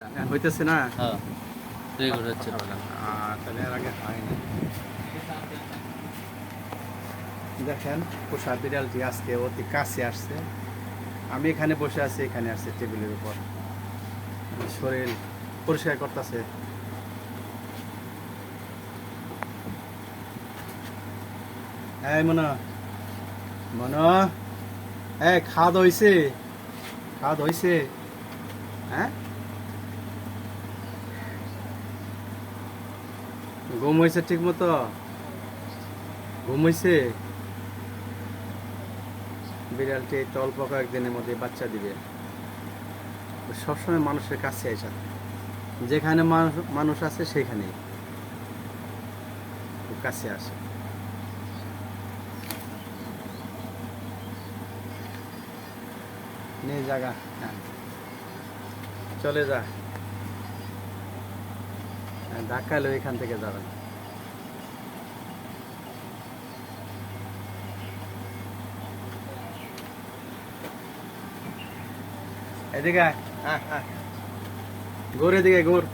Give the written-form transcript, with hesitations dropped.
হইতেছে না। হ্যাঁ, রেকর্ড হচ্ছে। তাহলে এর আগে হয়নি। দেখেন পোষা বিড়ালটি আজকে অতি কাছে আসছে। আমি এখানে বসে আছি, এখানে আসছে টেবিলের উপর, শরীর পরিষ্কার করতেছে। এই মনা মনা, খাওয়া দাওয়া হয়েছে? খাওয়া দাওয়া হয়েছে? হ্যাঁ, ঘুম হয়েছে ঠিক মতো? ঘুম হয়েছে? বিড়ালটি এই তো অল্প কয়েকদিনের মধ্যে বাচ্চা দিবে। সবসময় মানুষের কাছে আসা, যেখানে মানুষ আছে সেখানেই খুব কাছে আসে। নিয়ে জায়গা, হ্যাঁ চলে যা, ধাক্কা লো, এখান থেকে যাবেন। এদিকে আয়, ঘুর এদিকে ঘুর।